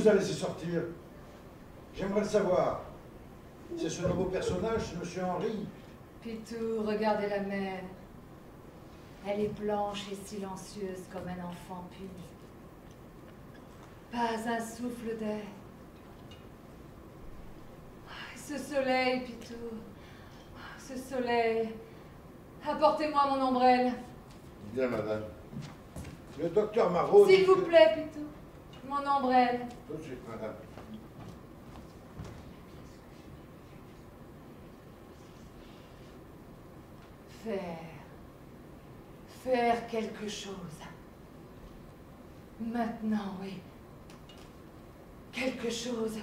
vous a laissé sortir? J'aimerais le savoir. C'est ce nouveau personnage, ce monsieur Henri. Pitou, regardez la mer. Elle est blanche et silencieuse comme un enfant puni. Pas un souffle d'air. Ce soleil, Pitou. Ce soleil. Apportez-moi mon ombrelle. Bien, madame. Le docteur Marot... S'il vous plaît, Pitou. Mon ombrelle. Tout de suite, madame. Faire quelque chose. Maintenant, oui. Quelque chose.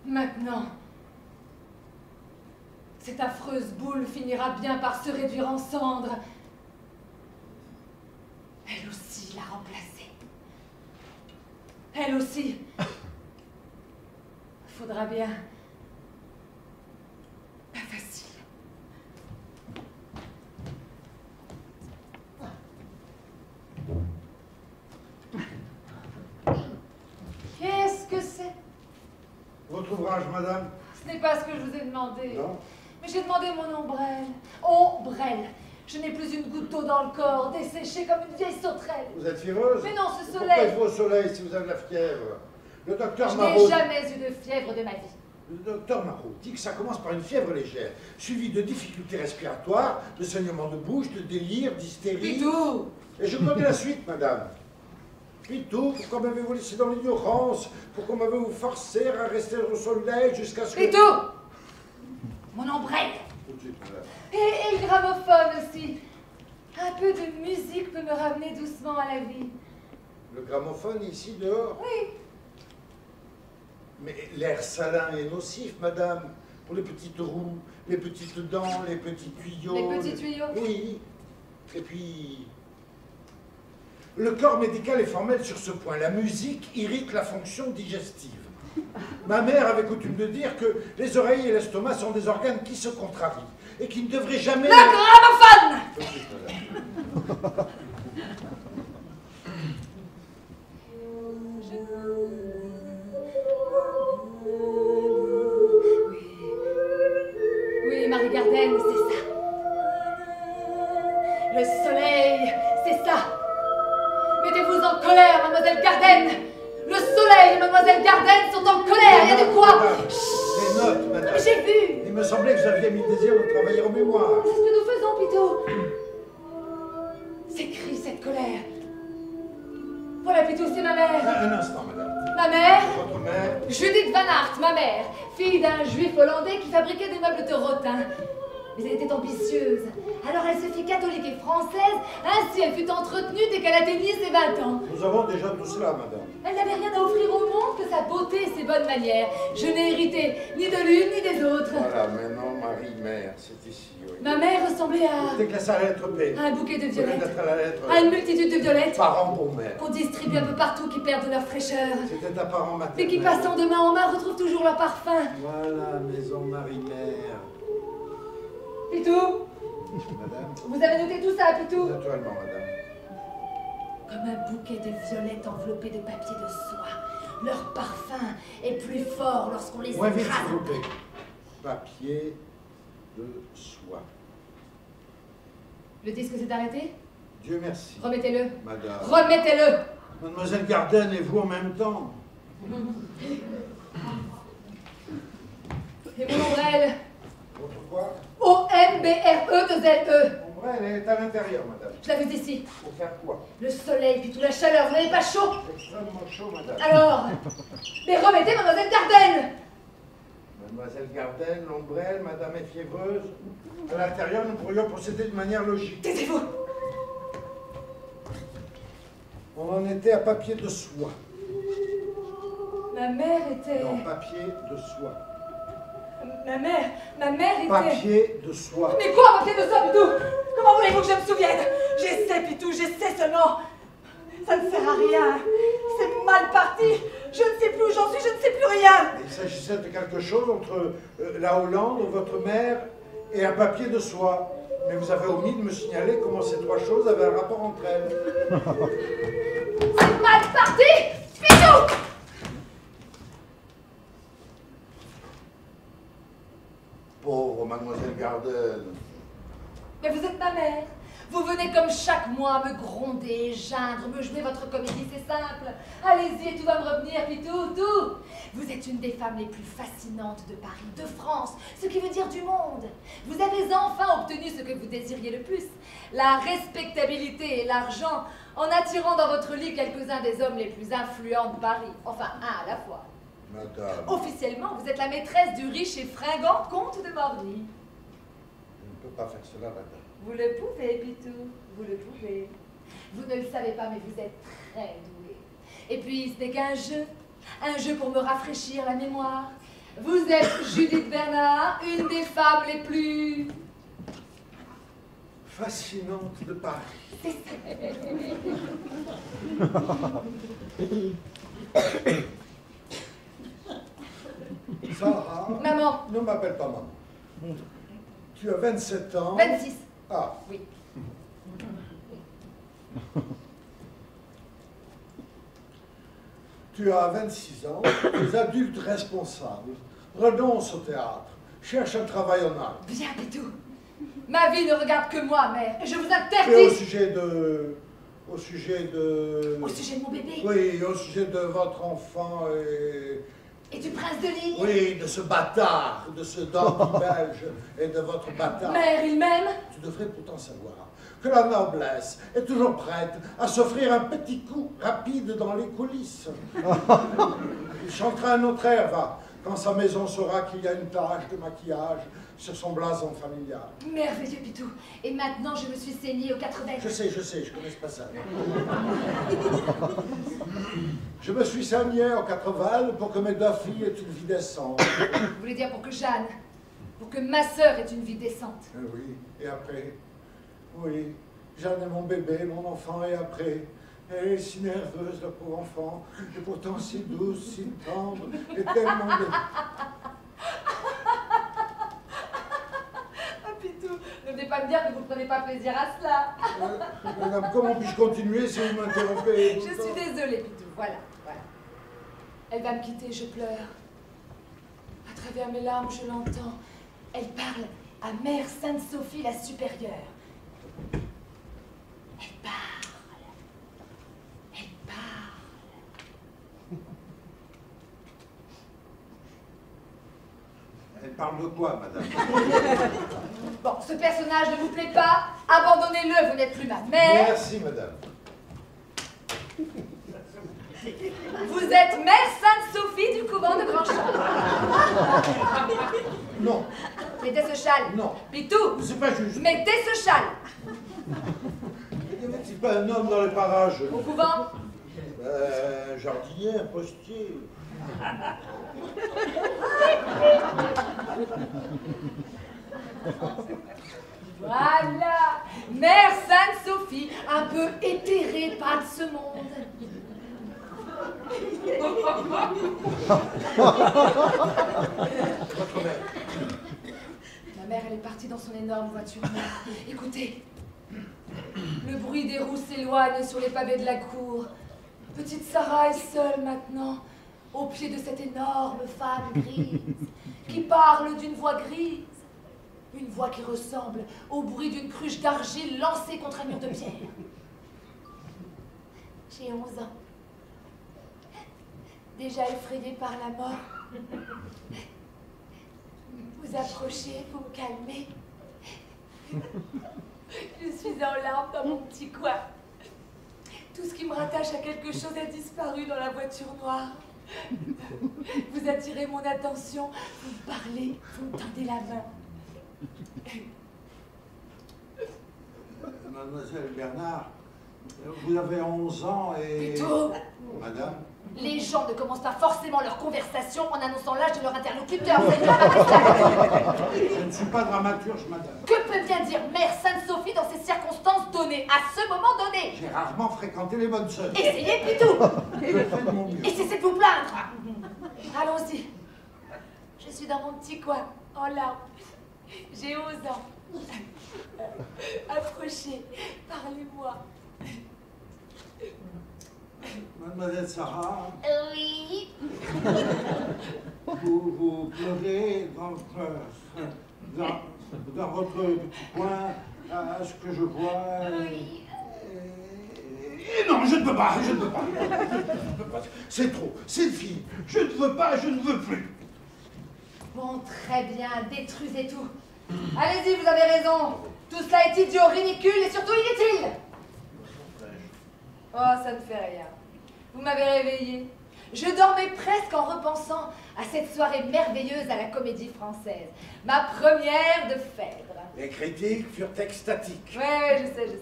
Maintenant. Cette affreuse boule finira bien par se réduire en cendres. Elle aussi l'a remplacée. Elle aussi. Faudra bien. Pas facile. Qu'est-ce que c'est? Votre ouvrage, madame? Ce n'est pas ce que je vous ai demandé. Non? Mais j'ai demandé mon ombrelle. Ombrelle. Je n'ai plus une goutte d'eau dans le corps, desséchée comme une vieille sauterelle. Vous êtes fiévreuse? Mais non, ce Pourquoi soleil. êtes-vous au soleil si vous avez de la fièvre? Le docteur Je Marot... n'ai jamais eu de fièvre de ma vie. Le docteur Marot dit que ça commence par une fièvre légère, suivie de difficultés respiratoires, de saignements de bouche, de délire, d'hystérie... Pitou! Et je connais la suite, madame. Pitou, pourquoi m'avez-vous laissé dans l'ignorance? Pourquoi m'avez-vous forcé à rester au soleil jusqu'à ce que... Pitou! Mon ombrelle! Tout de suite, madame. Et le gramophone aussi. Un peu de musique peut me ramener doucement à la vie. Le gramophone ici, dehors? Oui. Mais l'air salin est nocif, madame, pour les petites roues, les petites dents, les petits tuyaux... Les petits tuyaux? Oui. Et puis... Le corps médical est formel sur ce point. La musique irrite la fonction digestive. Ma mère avait coutume de dire que les oreilles et l'estomac sont des organes qui se contrarient et qui ne devraient jamais... Le gramophone! Tout de suite, madame. Oui, Marie Gardenne, c'est ça. Le soleil, c'est ça. Mettez-vous en colère, mademoiselle Gardenne. Le soleil et mademoiselle Gardenne sont en colère. Il y a de quoi. Les notes, madame. J'ai vu. Il me semblait que vous aviez mis le désir de travailler en mémoire. C'est ce que nous faisons, Pitou. S'écrie cette colère. Voilà, Pitou, c'est ma mère. Un instant, madame. Ma mère? Votre mère? Judith Van Aert, ma mère, fille d'un juif hollandais qui fabriquait des meubles de rotin. Mais elle était ambitieuse. Alors elle se fit catholique et française, ainsi elle fut entretenue dès qu'elle atteignit ses 20 ans. Nous avons déjà tout cela, madame. Elle n'avait rien à offrir au monde que sa beauté et ses bonnes manières. Je n'ai hérité ni de l'une ni des autres. Voilà, maintenant, Marie-Mère, c'est ici, oui. Ma mère ressemblait à Déclasse à la lettre P. un bouquet de Peut-être violettes, à la lettre... à une multitude de violettes Parent pour mère. qu'on distribue un peu partout qui perdent leur fraîcheur, C'était un parent maternel. mais qui passant de main en main retrouvent toujours leur parfum. Voilà, maison Marie-Mère. Pitou, Madame? vous avez noté tout ça, Pitou? Naturellement, madame. Comme un bouquet de violettes enveloppées de papier de soie. Leur parfum est plus fort lorsqu'on les Moins vite, écrase. s'il vous plaît. Papier de soie. Le disque s'est arrêté? Dieu merci. Remettez-le. Madame. Remettez-le. Mademoiselle Gardenne et vous en même temps. Et mon ombrelle? Votre quoi? O-M-B-R-E-2-L-E. Ombrelle, elle est à l'intérieur, madame. Je la fais ici. Pour faire quoi? Le soleil, puis toute la chaleur. Vous n'avez pas chaud? Extrêmement chaud, madame. Alors? Mais remettez mademoiselle Gardenne. Mademoiselle Gardenne, l'ombrelle, madame est fiévreuse. À l'intérieur, nous pourrions procéder de manière logique. Taisez-vous. On en était à papier de soie. Ma mère était... Non, papier de soie. Ma mère était... Papier de soie. Mais quoi, papier de soie, Pitou? Comment voulez-vous que je me souvienne? J'essaie, Pitou, j'essaie seulement. Ça ne sert à rien. C'est mal parti. Je ne sais plus où j'en suis, je ne sais plus rien. Il s'agissait de quelque chose entre la Hollande, votre mère, et un papier de soie. Mais vous avez omis de me signaler comment ces trois choses avaient un rapport entre elles. C'est mal parti, Pitou. Garden. Mais vous êtes ma mère. Vous venez comme chaque mois me gronder, geindre, me jouer votre comédie, c'est simple. Allez-y et tout va me revenir, puis tout. Vous êtes une des femmes les plus fascinantes de Paris, de France, ce qui veut dire du monde. Vous avez enfin obtenu ce que vous désiriez le plus, la respectabilité et l'argent, en attirant dans votre lit quelques-uns des hommes les plus influents de Paris. Enfin, un à la fois. Madame. Officiellement, vous êtes la maîtresse du riche et fringant comte de Morny. Je ne peux pas faire cela, madame. Vous le pouvez, Pitou, vous le pouvez. Vous ne le savez pas, mais vous êtes très doué. Et puis, ce n'est qu'un jeu pour me rafraîchir la mémoire. Vous êtes Judith Bernard, une des femmes les plus... fascinante de Paris. C'est ça. Sarah. Maman. Ne m'appelle pas maman. Tu as 27 ans. 26. Ah. Oui. Tu as 26 ans, tu es adulte responsable, renonce au théâtre, cherche un travail en art. Bien, Pitou. Ma vie ne regarde que moi, mère. Et je vous Et interdis... au sujet de... Au sujet de mon bébé. Oui, au sujet de votre enfant Et du prince de Ligne. Oui, de ce bâtard, de ce dandy belge et de votre bâtard. Mère, il m'aime. Tu devrais pourtant savoir que la noblesse est toujours prête à s'offrir un petit coup rapide dans les coulisses. Il chantera un autre air, va, quand sa maison saura qu'il y a une tache de maquillage sur son blason familial. Merveilleux, Pitou. Et maintenant, je me suis saignée aux 80. Je sais, je connais pas ça. Je me suis saigné aux 80 pour que mes deux filles aient une vie décente. Vous voulez dire pour que Jeanne, pour que ma sœur ait une vie décente? Oui, et après? Oui, Jeanne est mon bébé, mon enfant, et après? Elle est si nerveuse, la pauvre enfant, et pourtant si douce, si tendre, et tellement de... Pitou, ne venez pas me dire que vous ne prenez pas plaisir à cela. Madame, comment puis-je continuer si vous m'interrompez? Je suis désolée, Pitou. Voilà. Elle va me quitter, je pleure. À travers mes larmes, je l'entends. Elle parle à Mère Sainte-Sophie, la supérieure. Elle parle. Elle parle de quoi, madame? Bon, ce personnage ne vous plaît pas? Abandonnez-le, vous n'êtes plus ma mère. Merci, madame. Vous êtes Mère Sainte-Sophie du couvent de Grandchamp. Non. Mettez ce châle. Non. Pitou. C'est pas juste. Mettez ce châle. Y avait-il pas un homme dans les parages? Au couvent. Un jardinier, un postier. Voilà. Mère Sainte-Sophie, un peu éthérée par ce monde. Votre mère. Ma mère, elle est partie dans son énorme voiture noire. Écoutez, le bruit des roues s'éloigne sur les pavés de la cour. Petite Sarah est seule maintenant, au pied de cette énorme femme grise, qui parle d'une voix grise. Une voix qui ressemble au bruit d'une cruche d'argile lancée contre un mur de pierre. J'ai 11 ans. Déjà effrayée par la mort. Vous approchez, vous me calmez. Je suis en larmes dans mon petit coin. Tout ce qui me rattache à quelque chose a disparu dans la voiture noire. Vous attirez mon attention, vous me parlez, vous me tendez la main. Mademoiselle Bernard, vous avez 11 ans et... Plutôt. Madame? Les gens ne commencent pas forcément leur conversation en annonçant l'âge de leur interlocuteur. Je ne suis pas dramaturge, madame. Que peut bien dire Mère Sainte-Sophie dans ces circonstances données, à ce moment donné? J'ai rarement fréquenté les bonnes sœurs. Essayez plutôt. Je fais de mon mieux. Et cessez de vous plaindre. Allons-y. Je suis dans mon petit coin, en larmes. J'ai 11 ans. Approchez, parlez-moi. Mademoiselle Sarah, Oui. vous pleurez dans votre petit coin, à ce que je vois. Oui. Et non, je ne peux pas, je ne peux pas. Je ne peux pas. C'est trop, c'est fini. Je ne veux pas, je ne veux plus. Bon, très bien, détruisez tout. Allez-y, vous avez raison. Tout cela est idiot, ridicule et surtout inutile. Oh, ça ne fait rien. Vous m'avez réveillée. Je dormais presque en repensant à cette soirée merveilleuse à la Comédie Française. Ma première de Phèdre. Les critiques furent extatiques. Ouais, je sais.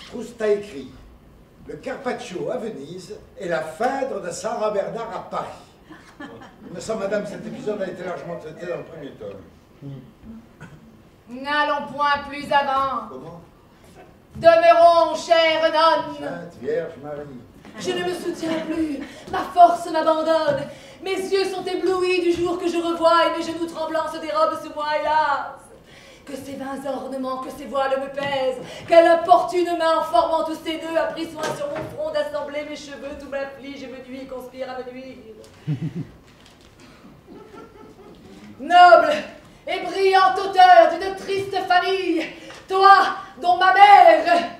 Proust a écrit « Le Carpaccio à Venise et la Phèdre de Sarah Bernard à Paris ». Il me semble, madame, cet épisode a été largement traité dans le premier tome. N'allons point plus avant. Comment? Demeurons, chère nonne. Sainte Vierge Marie. Je ne me soutiens plus. Ma force m'abandonne. Mes yeux sont éblouis du jour que je revois et mes genoux tremblants se dérobent sous moi, hélas. Que ces vains ornements, que ces voiles me pèsent. Quelle importune main en formant tous ces nœuds a pris soin sur mon front d'assembler mes cheveux. Tout m'afflige et me nuit, conspire à me nuire. Noble et brillante auteur d'une triste famille, toi dont ma mère...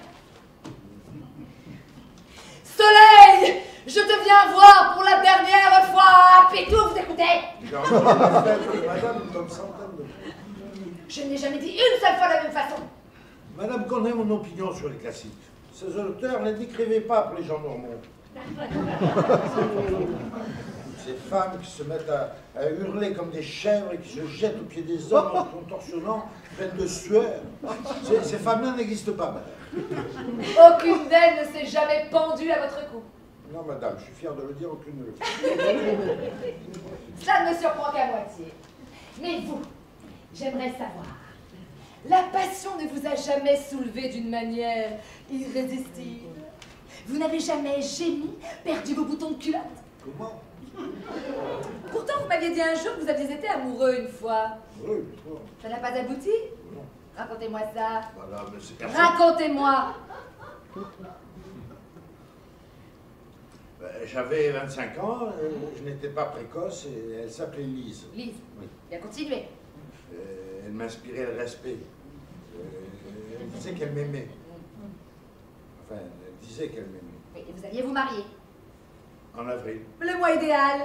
Soleil, je te viens voir pour la dernière fois. Pitou, vous écoutez? J'ai entendu la fête de madame comme centaines de fois. Je n'ai jamais dit une seule fois la même façon. Madame connaît mon opinion sur les classiques. Ces auteurs ne décrivaient pas pour les gens normaux. Ces femmes qui se mettent à hurler comme des chèvres et qui se jettent aux pieds des hommes en contorsionnant, pleines de sueur. Ces femmes-là n'existent pas, madame. Aucune d'elles ne s'est jamais pendue à votre cou. Non, madame, je suis fier de le dire, aucune ne le fait. Cela ne me surprend qu'à moitié. Mais vous, j'aimerais savoir, la passion ne vous a jamais soulevé d'une manière irrésistible? Vous n'avez jamais gémi, perdu vos boutons de culotte? Comment? Pourtant, vous m'aviez dit un jour que vous aviez été amoureux une fois. Oui, pourquoi? Ça n'a pas abouti? Non. Racontez-moi ça. Madame, c'est personne. Racontez-moi. J'avais 25 ans, je n'étais pas précoce et elle s'appelait Lise. Lise, Oui. bien continuez. Elle m'inspirait le respect. Elle disait qu'elle m'aimait. Enfin, elle disait qu'elle m'aimait. Oui, et vous alliez vous marier. En avril. Le mois idéal.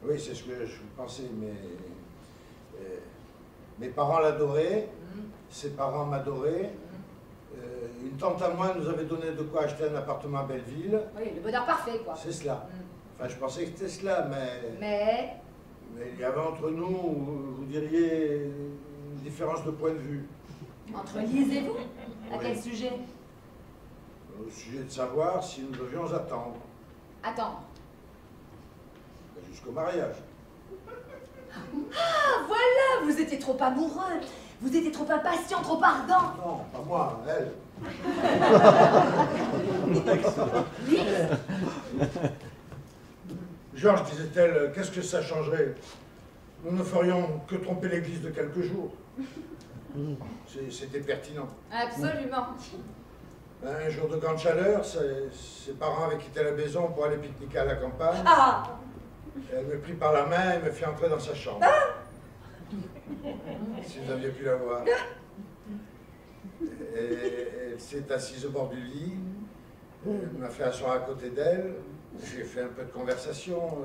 Oui, c'est ce que je pensais, mais mes parents l'adoraient, ses parents m'adoraient. Une tante à moi nous avait donné de quoi acheter un appartement à Belleville. Oui, le bonheur parfait, quoi. C'est cela. Enfin, je pensais que c'était cela, Mais il y avait entre nous, vous diriez, une différence de point de vue. entre Lise et vous, à Oui. quel sujet? Au sujet de savoir si nous devions attendre Attends. jusqu'au mariage. Ah, voilà, vous étiez trop amoureux. Vous étiez trop impatient, trop ardent. Non, pas moi, elle. Lise? Georges, disait-elle, qu'est-ce que ça changerait? Nous ne ferions que tromper l'église de quelques jours. C'était pertinent. Absolument. Un jour de grande chaleur, ses parents avaient quitté la maison pour aller pique-niquer à la campagne. Ah! Elle me prit par la main et me fit entrer dans sa chambre. Si vous aviez pu la voir. Et elle s'est assise au bord du lit. Elle m'a fait asseoir à côté d'elle. J'ai fait un peu de conversation.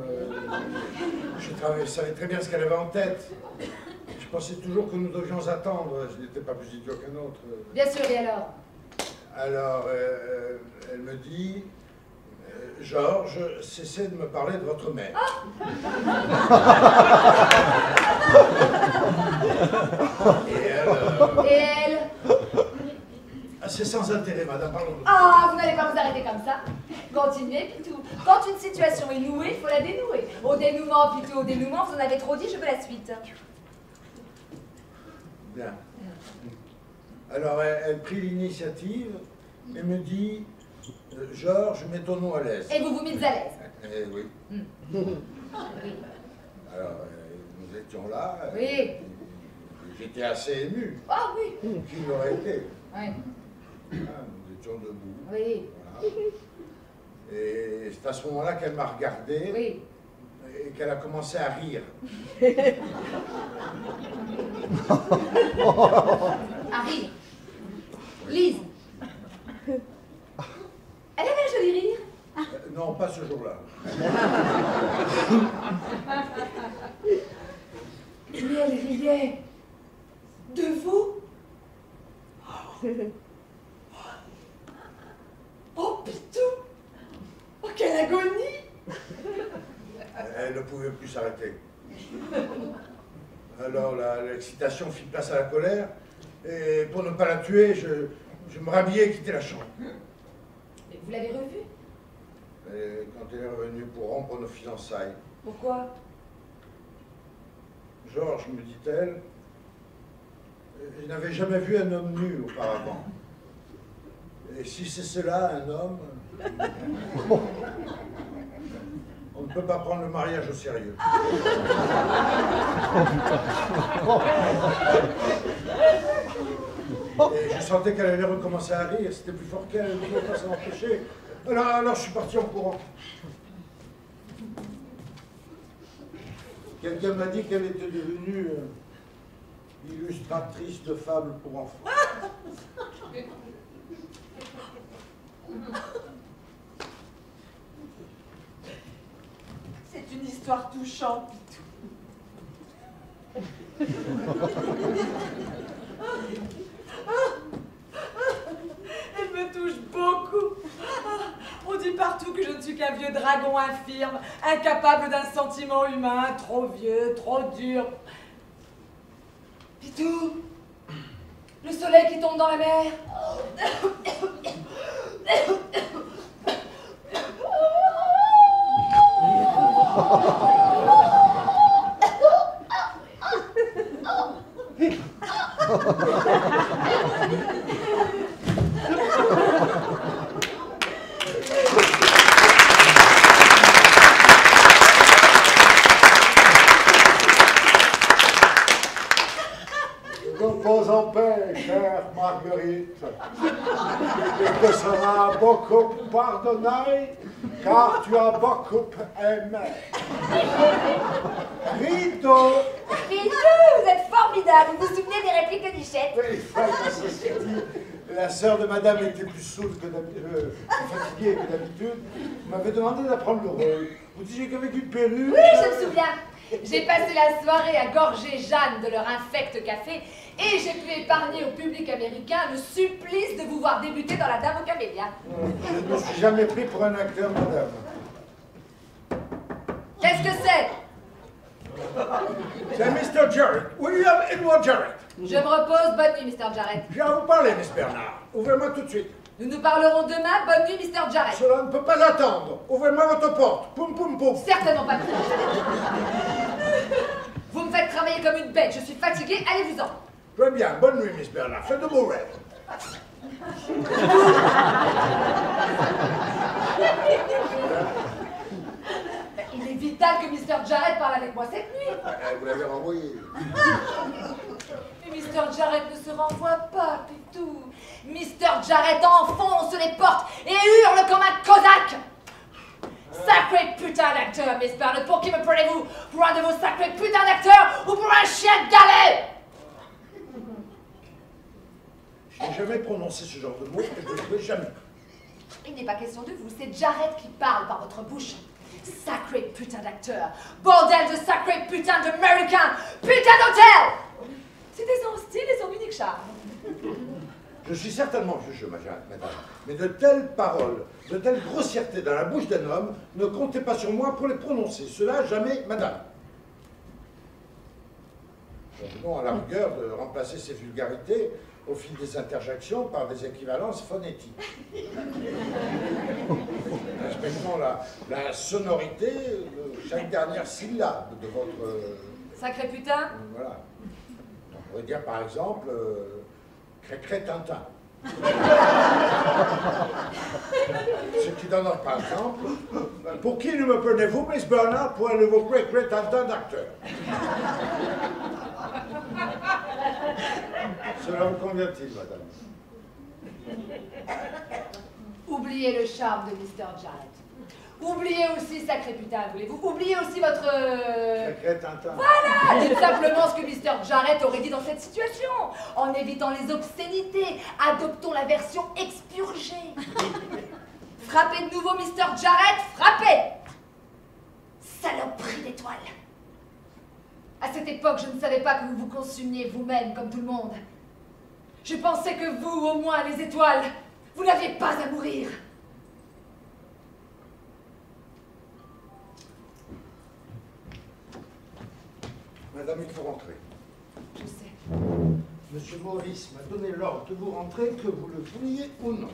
Je savais très bien ce qu'elle avait en tête. Je pensais toujours que nous devions attendre. Je n'étais pas plus idiot qu'un autre. Bien sûr, et alors? Alors, elle me dit, Georges, cessez de me parler de votre mère. Et elle? C'est sans intérêt, madame, parlons de... Ah, vous n'allez pas vous arrêter comme ça. Continuez, Pitou. Quand une situation est nouée, il faut la dénouer. Au dénouement, Pitou, au dénouement, vous en avez trop dit, je veux la suite. Bien. Alors, elle prit l'initiative et me dit, Georges, mettons-nous à l'aise. Et vous vous mites à l'aise. Oui. Oui. Alors, nous étions là. Oui. J'étais assez ému. Ah oui. Qui l'aurait été? Oui. Nous étions debout. Oui. Voilà. Et c'est à ce moment-là qu'elle m'a regardé. Oui. Et qu'elle a commencé à rire. À rire. Lise. Elle avait un joli rire. Non, pas ce jour-là. Mais elle riait. De vous? Oh, Pitou! Oh, quelle agonie! Elle ne pouvait plus s'arrêter. Alors l'excitation fit place à la colère, et pour ne pas la tuer, je me rhabillai et quittai la chambre. Mais vous l'avez revue? Et quand elle est revenue pour rompre nos fiançailles, Pourquoi? Georges, me dit-elle, je n'avais jamais vu un homme nu auparavant. Et si c'est cela, un homme, on ne peut pas prendre le mariage au sérieux. Et je sentais qu'elle allait recommencer à rire, c'était plus fort qu'elle, elle ne pouvait pas s'en empêcher. Alors je suis parti en courant. Quelqu'un m'a dit qu'elle était devenue illustratrice de fables pour enfants. C'est une histoire touchante, Pitou. Elle me touche beaucoup. On dit partout que je ne suis qu'un vieux dragon infirme, incapable d'un sentiment humain, trop vieux, trop dur. Pitou, le soleil qui tombe dans la mer. Repose en paix, chère Marguerite. Il te sera beaucoup pardonné, car tu as beaucoup aimé. Rito! Pitou, vous êtes formidable. Vous vous souvenez des répliques de Nichette? Oui, ceci dit, la sœur de madame était plus saoule que d'habitude, fatiguée que d'habitude. M'avait demandé d'apprendre le rôle. Vous disiez qu'avec une perruque... Oui, je me souviens. J'ai passé la soirée à gorger Jeanne de leur infect café et j'ai pu épargner au public américain le supplice de vous voir débuter dans La Dame aux Camélias. Je ne me suis jamais pris pour un acteur, madame. Qu'est-ce que c'est? C'est Mr. Jarrett, William Edward Jarrett. Je me repose. Bonne nuit, Mr. Jarrett. J'ai à vous parler, Miss Bernard. Ouvrez-moi tout de suite. Nous nous parlerons demain. Bonne nuit, Mr. Jarrett. Cela ne peut pas attendre. Ouvrez-moi votre porte. Poum, poum, poum. Certainement pas. Vous me faites travailler comme une bête. Je suis fatiguée. Allez-vous-en. Très bien. Bonne nuit, Miss Bernard. Faites de beaux rêves. Il est vital que Mr. Jarrett parle avec moi cette nuit. Vous l'avez renvoyé. Mais Mr. Jarrett ne se renvoie pas, Pitou. Mr. Jarrett enfonce les portes et hurle comme un cosaque. Sacré putain d'acteur, Miss Barnett. Pour qui me prenez-vous? Pour un de vos sacrés putains d'acteurs ou pour un chien de galet? Je n'ai jamais prononcé ce genre de mots et je ne le ferai jamais. Il n'est pas question de vous, c'est Jarrett qui parle par votre bouche. Sacré putain d'acteur. Bordel de sacré putain d'américain. Putain d'hôtel. C'était son style et son unique charme. Je suis certainement vieux, madame, mais de telles paroles, de telles grossièretés dans la bouche d'un homme, ne comptez pas sur moi pour les prononcer. Cela, jamais, madame. Nous à la rigueur de remplacer ces vulgarités au fil des interjections par des équivalences phonétiques. Respectons la sonorité de chaque dernière syllabe de votre... Sacré putain. Voilà. On pourrait dire par exemple... Cré-cré-tintin. Ce qui donne par exemple, pour qui ne me prenez-vous, Miss Bernard, pour un nouveau cré-cré-tintin d'acteur? Cela vous convient-il, madame? Oubliez le charme de Mr. Jarrett. Oubliez aussi, sacré putain, voulez-vous? Oubliez aussi votre... Sacré Tintin. Voilà! Dites simplement ce que Mr. Jarrett aurait dit dans cette situation. En évitant les obscénités, adoptons la version expurgée. Frappez de nouveau, Mr. Jarrett, frappez! Saloperie d'étoiles! À cette époque, je ne savais pas que vous vous consumiez vous-même comme tout le monde. Je pensais que vous, au moins, les étoiles, vous n'aviez pas à mourir. Madame, il faut rentrer. Je sais. Monsieur Maurice m'a donné l'ordre de vous rentrer, que vous le vouliez ou non.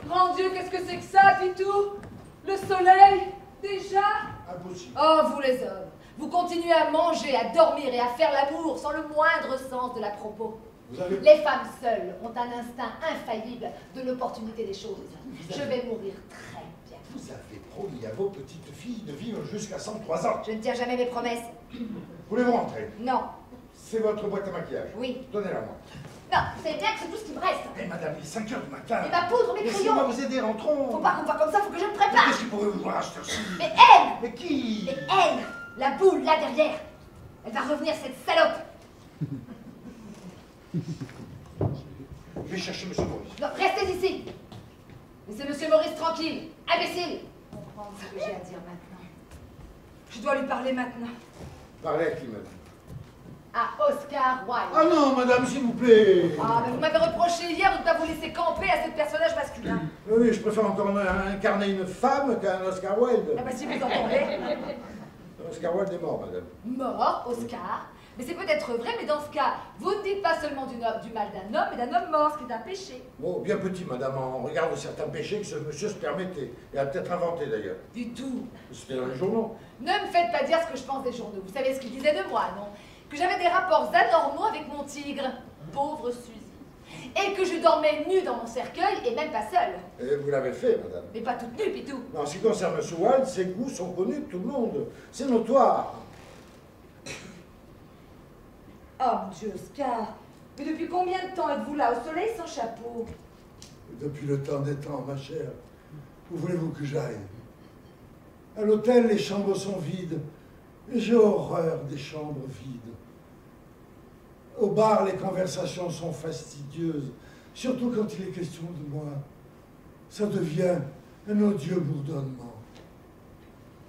Grand Dieu, qu'est-ce que c'est que ça, Pitou? Le soleil? Déjà? Impossible. Oh, vous les hommes, vous continuez à manger, à dormir et à faire l'amour sans le moindre sens de la propos. Vous avez... Les femmes seules ont un instinct infaillible de l'opportunité des choses. Je vais mourir très bien. Vous avez promis à vos petites filles de vivre jusqu'à 103 ans. Je ne tiens jamais mes promesses. Voulez-vous rentrer? Non. C'est votre boîte à maquillage. Oui. Donnez-la moi. Non, vous savez bien que c'est tout ce qui me reste. Eh madame, il est 5 heures du matin. Et ma poudre, mes Laissez-moi crayons. vous aider, rentrons. Faut pas qu'on fasse comme ça, faut que je me Mais prépare. qu'est-ce qui pourrait vous voir à cette heure-ci? Mais elle! Mais qui? Mais elle! La boule, là derrière. Elle va revenir, cette salope. Je vais chercher monsieur Maurice. Non, restez ici. Laissez monsieur Maurice tranquille. Imbécile. Comprendre ce que j'ai à dire maintenant. Je dois lui parler maintenant. Parlez à qui, madame? À Oscar Wilde. Ah non, madame, s'il vous plaît. Ah, mais vous m'avez reproché hier de ne pas vous laisser camper à ce personnage masculin. Oui, je préfère encore incarner une femme qu'un Oscar Wilde. Ah bah si vous entendez. Oscar Wilde est mort, madame. Mort, Oscar. Mais c'est peut-être vrai, mais dans ce cas, vous ne dites pas seulement du mal d'un homme, mais d'un homme mort, ce qui est un péché. Oh, bien petit, madame, en regard de certains péchés que ce monsieur se permettait. Et a peut-être inventé, d'ailleurs. Du tout. C'était dans les journaux. Ne me faites pas dire ce que je pense des journaux. Vous savez ce qu'ils disaient de moi, non? Que j'avais des rapports anormaux avec mon tigre, pauvre Suzy. Et que je dormais nue dans mon cercueil, et même pas seule. Et vous l'avez fait, madame. Mais pas toute nue, Pitou. En ce qui concerne M. Wilde, ses goûts sont connus de tout le monde. C'est notoire. Oh mon Dieu, Oscar. Mais depuis combien de temps êtes-vous là, au soleil, sans chapeau? Depuis le temps des temps, ma chère. Où voulez-vous que j'aille? À l'hôtel, les chambres sont vides. Et j'ai horreur des chambres vides. Au bar, les conversations sont fastidieuses. Surtout quand il est question de moi. Ça devient un odieux bourdonnement.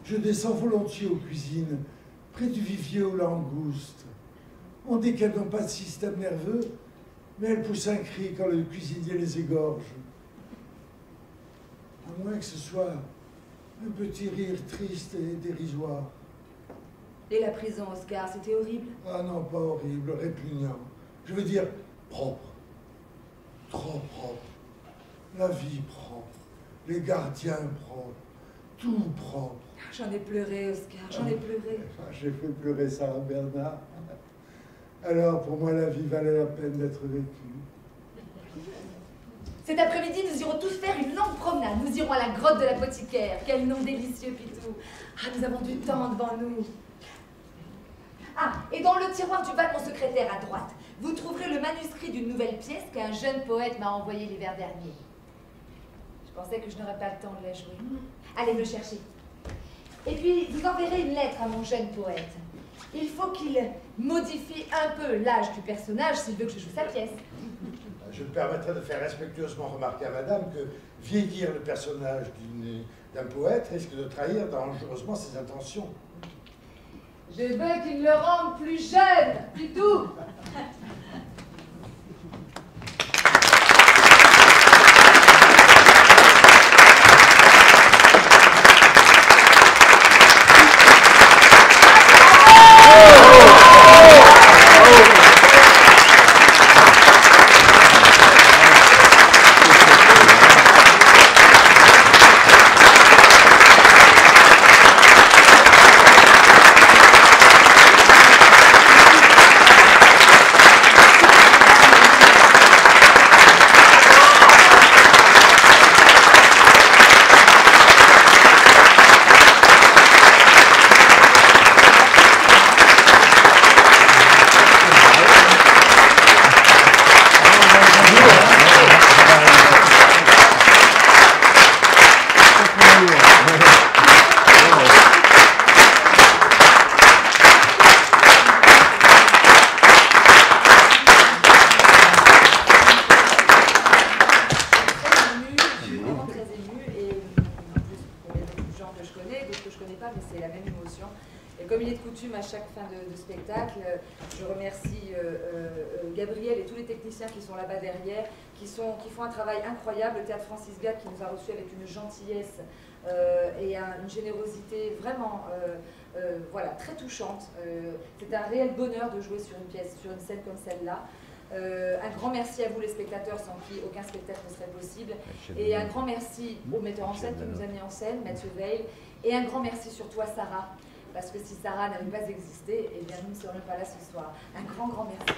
Je descends volontiers aux cuisines, près du vivier aux langoustes. On dit qu'elles n'ont pas de système nerveux, mais elles poussent un cri quand le cuisinier les égorge. À moins que ce soit un petit rire triste et dérisoire. Et la prison, Oscar, c'était horrible. Ah non, pas horrible, répugnant. Je veux dire propre. Trop propre. La vie propre. Les gardiens propres. Tout propre. J'en ai pleuré, Oscar, j'en ai pleuré. J'ai fait pleurer Sarah Bernard. Alors, pour moi, la vie valait la peine d'être vécue. Cet après-midi, nous irons tous faire une longue promenade. Nous irons à la grotte de l'apothicaire. Quel nom délicieux, Pitou. Ah, nous avons du temps devant nous. Ah, et dans le tiroir du bas de mon secrétaire à droite, vous trouverez le manuscrit d'une nouvelle pièce qu'un jeune poète m'a envoyée l'hiver dernier. Je pensais que je n'aurais pas le temps de la jouer. Allez me le chercher. Et puis, vous enverrez une lettre à mon jeune poète. Il faut qu'il modifie un peu l'âge du personnage s'il veut que je joue sa pièce. Je me permettrai de faire respectueusement remarquer à madame que vieillir le personnage d'un poète risque de trahir dangereusement ses intentions. Je veux qu'il le rende plus jeune, Pitou. coutume à chaque fin de spectacle, je remercie Gabriel et tous les techniciens qui sont là-bas derrière, qui font un travail incroyable. Le Théâtre Francis Gall qui nous a reçus avec une gentillesse et une générosité vraiment voilà, très touchante. C'est un réel bonheur de jouer sur une pièce, sur une scène comme celle-là. Un grand merci à vous les spectateurs sans qui aucun spectacle ne serait possible. Et un grand merci au metteur en scène qui nous a mis en scène, Mathieu Veil. Et un grand merci surtout à Sarah, parce que si Sarah n'avait pas existé, eh bien nous ne serions pas là ce soir. Un grand merci.